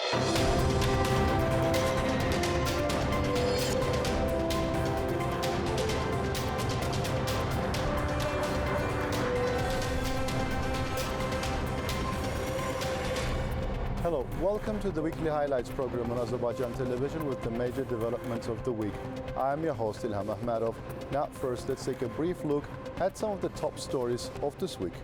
Hello, welcome to the weekly highlights program on Azərbaycan Television with the major developments of the week. I am your host, Ilham Məmmədov. Now first, let's take a brief look at some of the top stories of this week.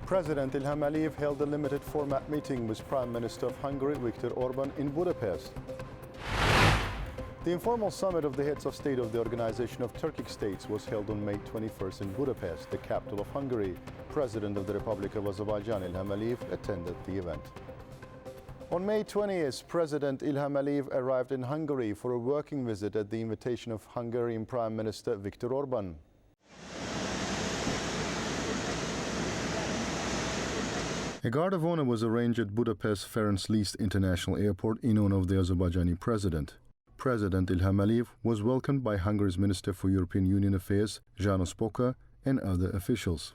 President İlham held a limited format meeting with Prime Minister of Hungary, Viktor Orban, in Budapest. The informal summit of the heads of state of the Organization of Turkic States was held on May 21st in Budapest, the capital of Hungary. President of the Republic of Azerbaijan, İlham attended the event. On May 20th, President İlham arrived in Hungary for a working visit at the invitation of Hungarian Prime Minister Viktor Orban. A guard of honor was arranged at Budapest Ferenc Liszt International Airport in honor of the Azerbaijani president. President İlham was welcomed by Hungary's Minister for European Union Affairs, János Poca, and other officials.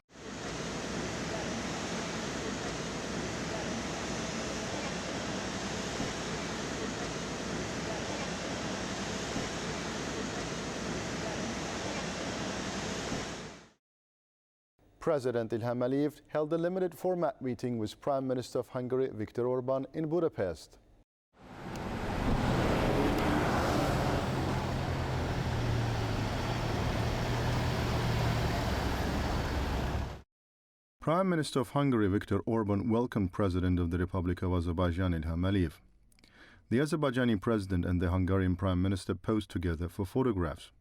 President İlham held a limited format meeting with Prime Minister of Hungary, Viktor Orban, in Budapest. Prime Minister of Hungary, Viktor Orban, welcomed President of the Republic of Azerbaijan, İlham. The Azerbaijani President and the Hungarian Prime Minister posed together for photographs.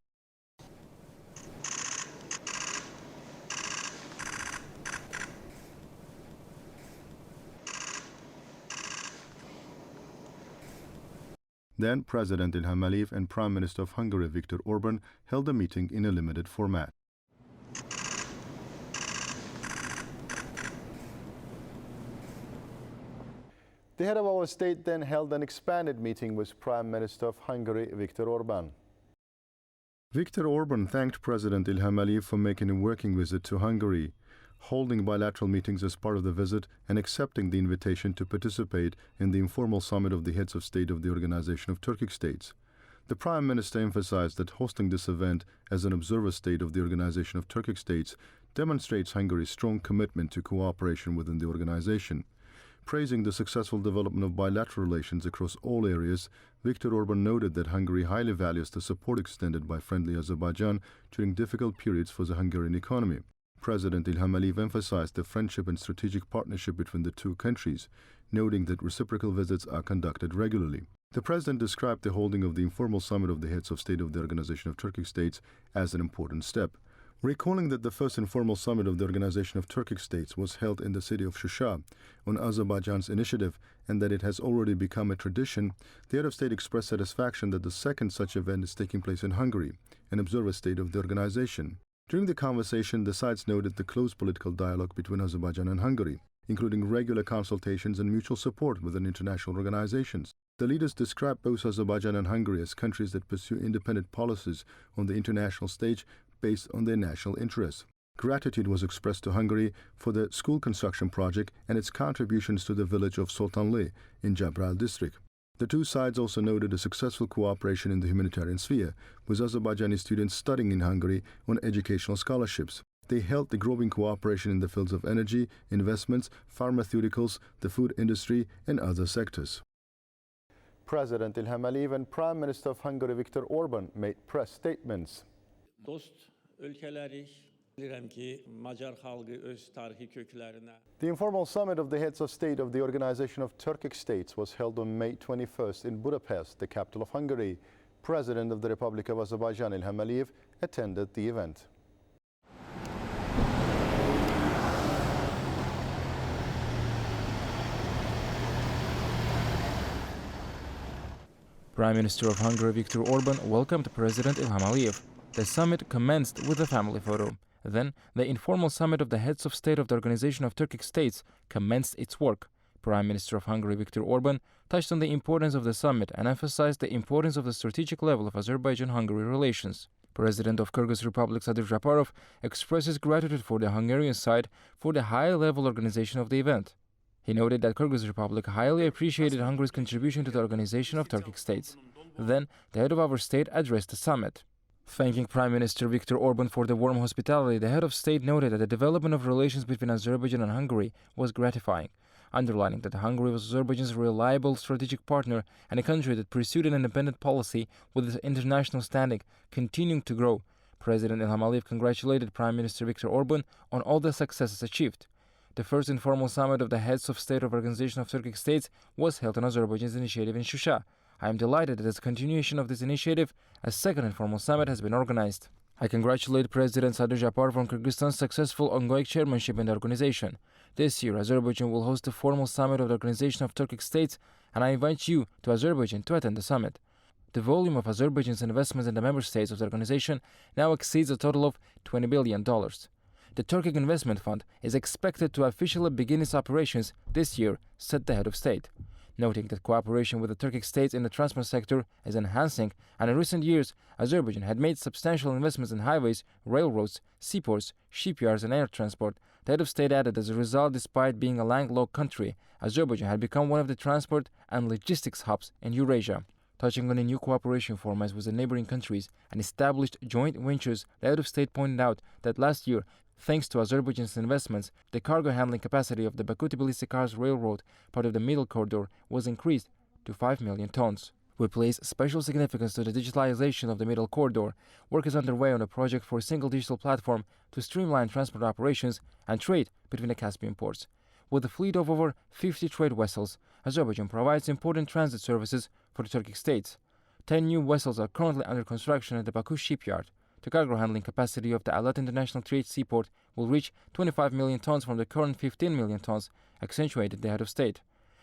Then President İlham and Prime Minister of Hungary, Viktor Orban, held a meeting in a limited format. The head of our state then held an expanded meeting with Prime Minister of Hungary, Viktor Orban. Viktor Orban thanked President İlham for making a working visit to Hungary, holding bilateral meetings as part of the visit and accepting the invitation to participate in the informal summit of the heads of state of the Organization of Turkic States. The Prime Minister emphasized that hosting this event as an observer state of the Organization of Turkic States demonstrates Hungary's strong commitment to cooperation within the organization. Praising the successful development of bilateral relations across all areas, Viktor Orban noted that Hungary highly values the support extended by friendly Azerbaijan during difficult periods for the Hungarian economy. President İlham emphasized the friendship and strategic partnership between the two countries, noting that reciprocal visits are conducted regularly. The president described the holding of the informal summit of the heads of state of the Organization of Turkic States as an important step. Recalling that the first informal summit of the Organization of Turkic States was held in the city of Shusha on Azerbaijan's initiative and that it has already become a tradition, the head of state expressed satisfaction that the second such event is taking place in Hungary, an observer state of the organization. During the conversation, the sides noted the close political dialogue between Azerbaijan and Hungary, including regular consultations and mutual support within international organizations. The leaders described both Azerbaijan and Hungary as countries that pursue independent policies on the international stage based on their national interests. Gratitude was expressed to Hungary for the school construction project and its contributions to the village of Sultanli in Jabral district. The two sides also noted a successful cooperation in the humanitarian sphere, with Azerbaijani students studying in Hungary on educational scholarships. They held the growing cooperation in the fields of energy, investments, pharmaceuticals, the food industry, and other sectors. President İlham and Prime Minister of Hungary, Viktor Orban, made press statements. The informal summit of the heads of state of the Organization of Turkic States was held on May 21st in Budapest, the capital of Hungary. President of the Republic of Azerbaijan, İlham attended the event. Prime Minister of Hungary Viktor Orban welcomed President İlham. The summit commenced with a family photo. Then, the informal summit of the heads of state of the Organization of Turkic States commenced its work. Prime Minister of Hungary Viktor Orban touched on the importance of the summit and emphasized the importance of the strategic level of Azerbaijan-Hungary relations. President of Kyrgyz Republic Sadir Japarov expresses gratitude for the Hungarian side for the high-level organization of the event. He noted that Kyrgyz Republic highly appreciated Hungary's contribution to the organization of Turkic states. Then, the head of our state addressed the summit. Thanking Prime Minister Viktor Orban for the warm hospitality, the head of state noted that the development of relations between Azerbaijan and Hungary was gratifying, underlining that Hungary was Azerbaijan's reliable strategic partner and a country that pursued an independent policy with its international standing continuing to grow. President Ilham Aliyev congratulated Prime Minister Viktor Orban on all the successes achieved. The first informal summit of the heads of state of Organization of Turkic States was held on Azerbaijan's initiative in Shusha. I am delighted that as a continuation of this initiative, a second informal summit has been organized. I congratulate President Sadir Japar on Kyrgyzstan's successful ongoing chairmanship in the organization. This year, Azerbaijan will host a formal summit of the Organization of Turkic States, and I invite you to Azerbaijan to attend the summit. The volume of Azerbaijan's investments in the member states of the organization now exceeds a total of $20 billion. The Turkic Investment Fund is expected to officially begin its operations this year, said the head of state, noting that cooperation with the Turkic states in the transport sector is enhancing, and in recent years, Azerbaijan had made substantial investments in highways, railroads, seaports, shipyards, and air transport. The head of state added, as a result, despite being a landlocked country, Azerbaijan had become one of the transport and logistics hubs in Eurasia. Touching on the new cooperation formats with the neighboring countries and established joint ventures, the head of state pointed out that last year, thanks to Azerbaijan's investments, the cargo handling capacity of the Baku-Tbilisi-Kars Railroad, part of the Middle Corridor, was increased to 5 million tons. We place special significance to the digitalization of the Middle Corridor. Work is underway on a project for a single digital platform to streamline transport operations and trade between the Caspian ports. With a fleet of over 50 trade vessels, Azerbaijan provides important transit services for the Turkic states. 10 new vessels are currently under construction at the Baku shipyard. The cargo handling capacity of the Alat International Trade Seaport will reach 25 million tons from the current 15 million tons, accentuated the head of state,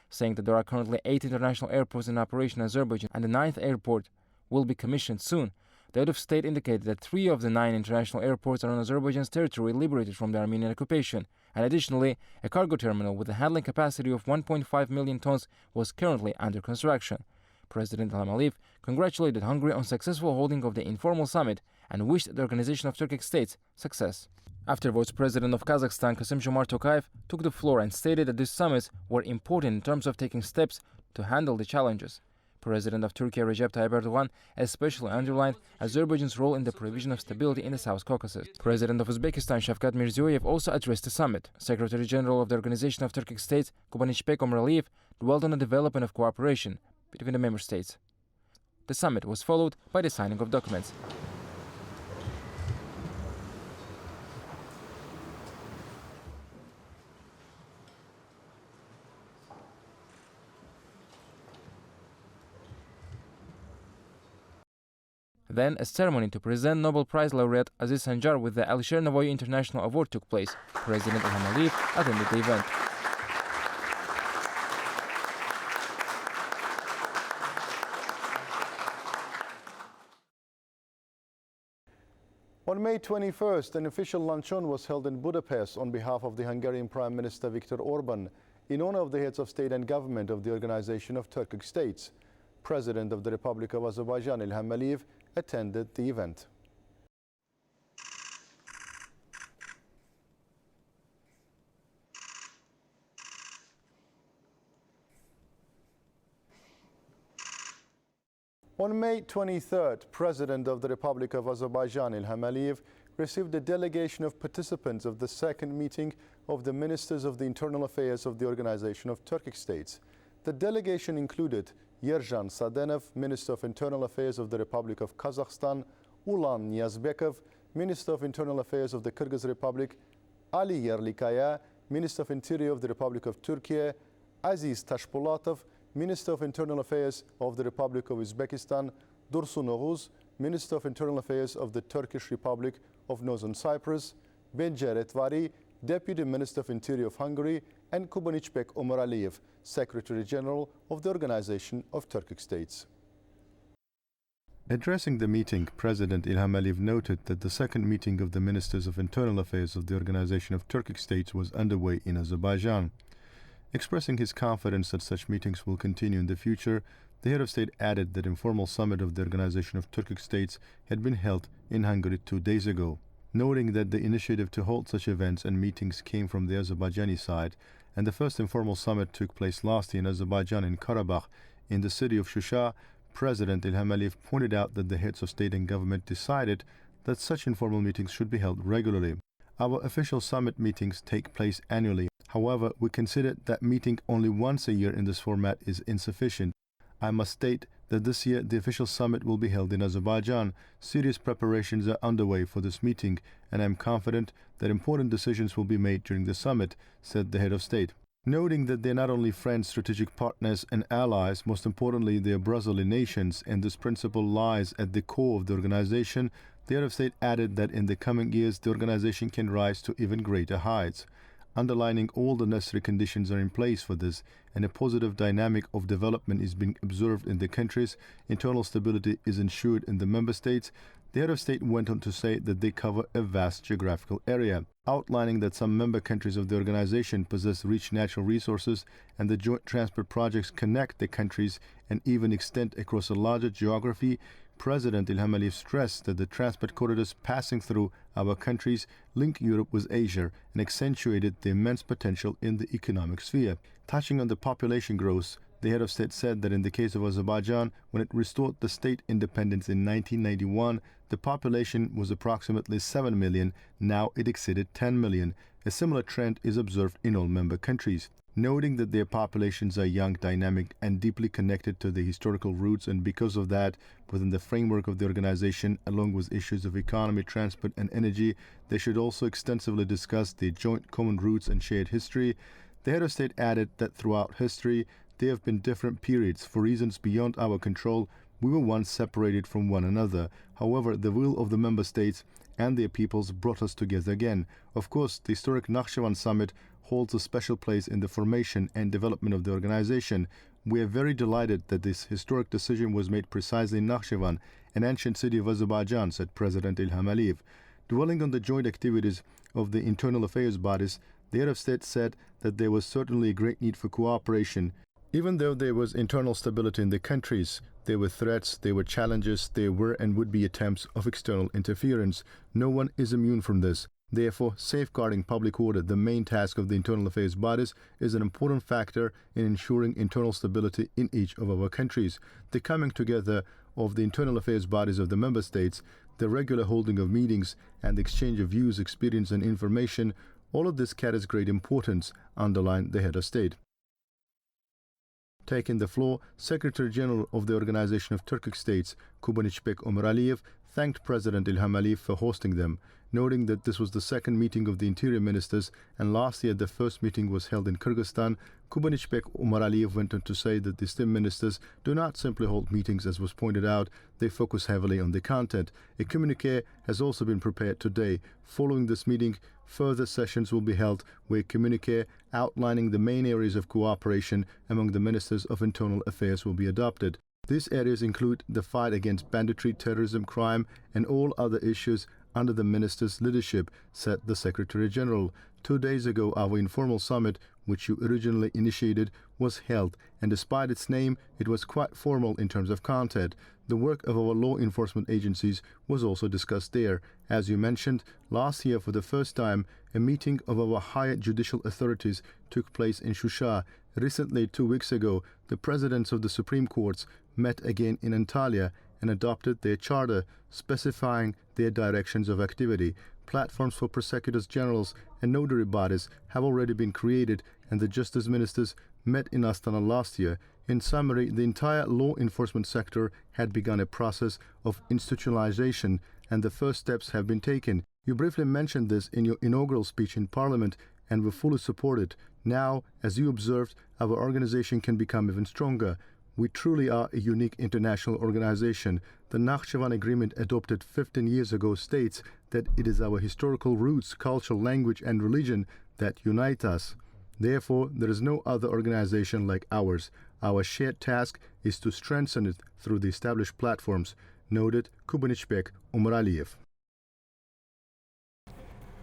saying that there are currently 8 international airports in operation in Azerbaijan and the 9th airport will be commissioned soon. The head of state indicated that 3 of the 9 international airports are on Azerbaijan's territory liberated from the Armenian occupation, and additionally, a cargo terminal with a handling capacity of 1.5 million tons was currently under construction. President Ilham Aliyev congratulated Hungary on successful holding of the informal summit and wished the Organization of Turkic States success. Afterwards, President of Kazakhstan Kassym-Jomart Tokayev took the floor and stated that these summits were important in terms of taking steps to handle the challenges. President of Turkey Recep Tayyip Erdogan especially underlined Azerbaijan's role in the provision of stability in the South Caucasus. President of Uzbekistan Shavkat Mirziyoyev also addressed the summit. Secretary General of the Organization of Turkic States Kubanishbek Omraliyev dwelled on the development of cooperation between the member states. The summit was followed by the signing of documents. Then, a ceremony to present Nobel Prize laureate Aziz Sancar with the Alisher Navoiy International Award took place. President Ilham Aliyev attended the event. On May 21st, an official luncheon was held in Budapest on behalf of the Hungarian Prime Minister Viktor Orban in honor of the heads of state and government of the Organization of Turkic States. President of the Republic of Azerbaijan Ilham Aliyev attended the event. On May 23rd, President of the Republic of Azerbaijan Ilham Aliyev received a delegation of participants of the second meeting of the Ministers of the Internal Affairs of the Organization of Turkic States. The delegation included Yerjan Sadenov, Minister of Internal Affairs of the Republic of Kazakhstan, Ulan Niyazbekov, Minister of Internal Affairs of the Kyrgyz Republic, Ali Yerlikaya, Minister of Interior of the Republic of Turkey, Aziz Tashpolatov, Minister of Internal Affairs of the Republic of Uzbekistan, Dursun Oğuz, Minister of Internal Affairs of the Turkish Republic of Northern Cyprus, Benjer Etvari, Deputy Minister of Interior of Hungary, and Kubanishbek Omraliyev, Secretary General of the Organization of Turkic States. Addressing the meeting, President Ilham Aliyev noted that the second meeting of the Ministers of Internal Affairs of the Organization of Turkic States was underway in Azerbaijan. Expressing his confidence that such meetings will continue in the future, the head of state added that informal summit of the Organization of Turkic States had been held in Hungary 2 days ago. Noting that the initiative to hold such events and meetings came from the Azerbaijani side, and the first informal summit took place last year in Azerbaijan in Karabakh. In the city of Shusha, President Ilham Aliyev pointed out that the heads of state and government decided that such informal meetings should be held regularly. Our official summit meetings take place annually. However, we consider that meeting only once a year in this format is insufficient. I must state that this year the official summit will be held in Azerbaijan. Serious preparations are underway for this meeting, and I am confident that important decisions will be made during the summit, said the head of state. Noting that they are not only friends, strategic partners and allies, most importantly they are brotherly nations, and this principle lies at the core of the organization, the head of state added that in the coming years the organization can rise to even greater heights. Underlining all the necessary conditions are in place for this, and a positive dynamic of development is being observed in the countries, internal stability is ensured in the member states, the head of state went on to say that they cover a vast geographical area, outlining that some member countries of the organization possess rich natural resources and the joint transport projects connect the countries and even extend across a larger geography. President Ilham Aliyev stressed that the transport corridors passing through our countries link Europe with Asia and accentuated the immense potential in the economic sphere. Touching on the population growth, the head of state said that in the case of Azerbaijan, when it restored the state independence in 1991, the population was approximately 7 million, now it exceeded 10 million. A similar trend is observed in all member countries. Noting that their populations are young, dynamic, and deeply connected to the historical roots, and because of that, within the framework of the organization, along with issues of economy, transport, and energy, they should also extensively discuss the joint common roots and shared history. The head of state added that throughout history, there have been different periods. For reasons beyond our control, we were once separated from one another. However, the will of the member states and their peoples brought us together again. Of course, the historic Nakhchivan summit holds a special place in the formation and development of the organization. We are very delighted that this historic decision was made precisely in Nakhchivan, an ancient city of Azerbaijan, said President Ilham Aliyev. Dwelling on the joint activities of the internal affairs bodies, the head of state said that there was certainly a great need for cooperation. Even though there was internal stability in the countries, there were threats, there were challenges, there were and would be attempts of external interference. No one is immune from this. Therefore, safeguarding public order, the main task of the internal affairs bodies, is an important factor in ensuring internal stability in each of our countries. The coming together of the internal affairs bodies of the member states, the regular holding of meetings, and the exchange of views, experience, and information, all of this carries great importance, underlined the head of state. Taking the floor, Secretary General of the Organization of Turkic States, Kubanichbek Umaraliyev, thanked President Ilham Aliyev for hosting them, noting that this was the second meeting of the interior ministers and last year the first meeting was held in Kyrgyzstan. Kubanichbek Umaraliyev went on to say that the STEM ministers do not simply hold meetings as was pointed out, they focus heavily on the content. A communiqué has also been prepared today. Following this meeting, further sessions will be held where a communiqué outlining the main areas of cooperation among the ministers of internal affairs will be adopted. These areas include the fight against banditry, terrorism, crime, and all other issues under the minister's leadership, said the Secretary General. 2 days ago, our informal summit, which you originally initiated, was held, and despite its name, it was quite formal in terms of content. The work of our law enforcement agencies was also discussed there. As you mentioned, last year for the first time, a meeting of our higher judicial authorities took place in Shusha. Recently, 2 weeks ago, the presidents of the Supreme Courts met again in Antalya and adopted their charter specifying their directions of activity. Platforms for prosecutors generals and notary bodies have already been created, and the justice ministers met in Astana last year. In summary, the entire law enforcement sector had begun a process of institutionalization, and the first steps have been taken. You briefly mentioned this in your inaugural speech in Parliament, and we fully support it. Now, as you observed, our organization can become even stronger. We truly are a unique international organization. The Nakhchivan Agreement adopted 15 years ago states that it is our historical roots, culture, language, and religion that unite us. Therefore, there is no other organization like ours. Our shared task is to strengthen it through the established platforms, noted Kubanichbek Umaraliyev.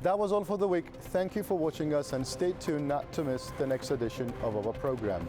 That was all for the week. Thank you for watching us and stay tuned not to miss the next edition of our program.